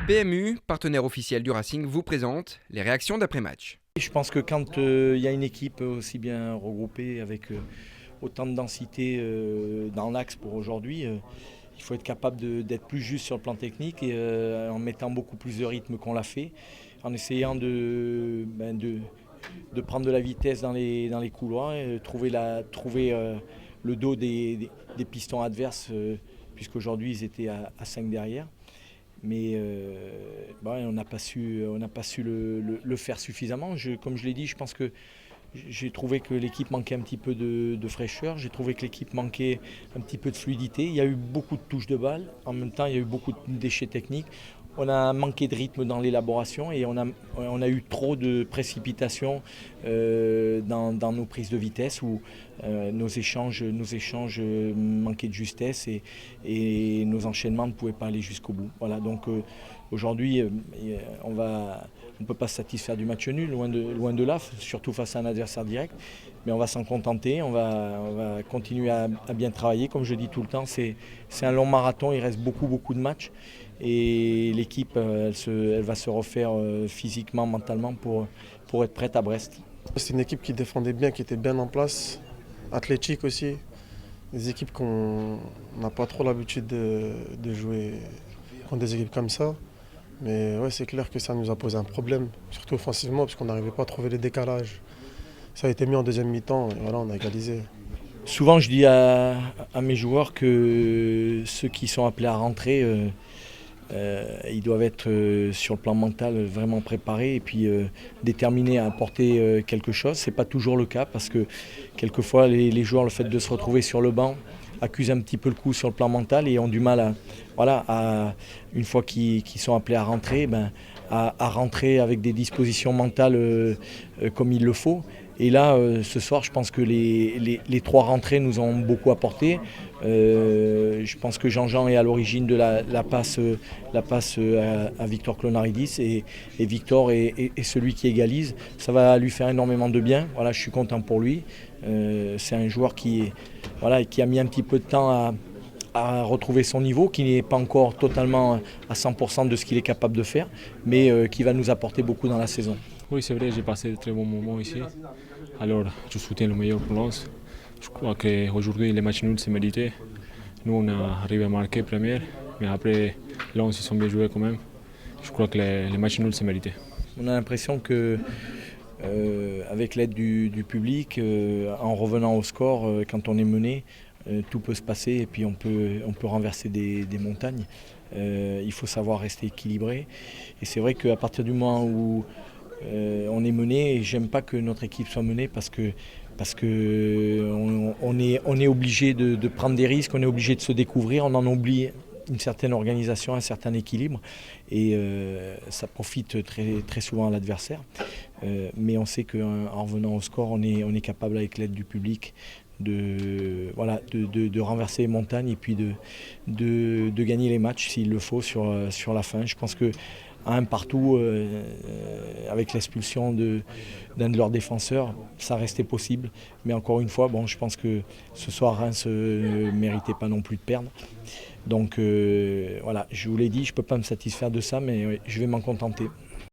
PMU, partenaire officiel du Racing, vous présente les réactions d'après-match. Je pense que quand il y a une équipe aussi bien regroupée avec autant de densité dans l'axe pour aujourd'hui, il faut être capable d'être plus juste sur le plan technique et en mettant beaucoup plus de rythme qu'on l'a fait, en essayant de prendre de la vitesse dans les couloirs, et trouver le dos des pistons adverses, puisqu'aujourd'hui ils étaient à 5 derrière. Mais on n'a pas su le faire suffisamment. Comme je l'ai dit, je pense que j'ai trouvé que l'équipe manquait un petit peu de fraîcheur. J'ai trouvé que l'équipe manquait un petit peu de fluidité. Il y a eu beaucoup de touches de balle. En même temps, il y a eu beaucoup de déchets techniques. On a manqué de rythme dans l'élaboration et on a eu trop de précipitations dans nos prises de vitesse où nos échanges manquaient de justesse et nos enchaînements ne pouvaient pas aller jusqu'au bout. Voilà, donc aujourd'hui, on ne peut pas se satisfaire du match nul, loin de là, surtout face à un adversaire direct. Mais on va s'en contenter, on va continuer à bien travailler. Comme je dis tout le temps, c'est un long marathon, il reste beaucoup de matchs. Et l'équipe, elle va se refaire physiquement, mentalement pour être prête à Brest. C'est une équipe qui défendait bien, qui était bien en place, athlétique aussi. Des équipes qu'on n'a pas trop l'habitude de jouer contre des équipes comme ça. Mais ouais, c'est clair que ça nous a posé un problème, surtout offensivement, parce qu'on n'arrivait pas à trouver les décalages. Ça a été mis en deuxième mi-temps et voilà, on a égalisé. Souvent, je dis à mes joueurs que ceux qui sont appelés à rentrer, ils doivent être sur le plan mental vraiment préparés et puis déterminés à apporter quelque chose. Ce n'est pas toujours le cas parce que quelquefois les joueurs, le fait de se retrouver sur le banc, accusent un petit peu le coup sur le plan mental et ont du mal une fois qu'ils sont appelés à rentrer, à rentrer avec des dispositions mentales comme il le faut. Et là, ce soir, je pense que les trois rentrées nous ont beaucoup apporté. Je pense que Jean-Jean est à l'origine de la passe à Victor Clonaridis et Victor est celui qui égalise. Ça va lui faire énormément de bien. Voilà, je suis content pour lui. C'est un joueur qui a mis un petit peu de temps à retrouver son niveau, qui n'est pas encore totalement à 100% de ce qu'il est capable de faire, mais qui va nous apporter beaucoup dans la saison. Oui, c'est vrai, j'ai passé de très bons moments ici. Alors, je soutiens le meilleur pour Lens. Je crois qu'aujourd'hui, les matchs nuls, c'est mérité. Nous, on a arrivé à marquer première, mais après, Lens, ils sont bien joués quand même. Je crois que les matchs nuls, c'est mérité. On a l'impression que, avec l'aide du public, en revenant au score, quand on est mené, tout peut se passer et puis on peut renverser des montagnes. Il faut savoir rester équilibré. Et c'est vrai qu'à partir du moment où on est mené, et j'aime pas que notre équipe soit menée parce que on est obligé de prendre des risques, on est obligé de se découvrir, on en oublie une certaine organisation, un certain équilibre et ça profite très souvent à l'adversaire. Mais on sait qu'en revenant au score, on est capable avec l'aide du public de renverser les montagnes et puis de gagner les matchs s'il le faut sur la fin. Je pense que à un partout, avec l'expulsion d'un de leurs défenseurs, ça restait possible. Mais encore une fois, je pense que ce soir, Reims ne méritait pas non plus de perdre. Donc je vous l'ai dit, je ne peux pas me satisfaire de ça, mais je vais m'en contenter.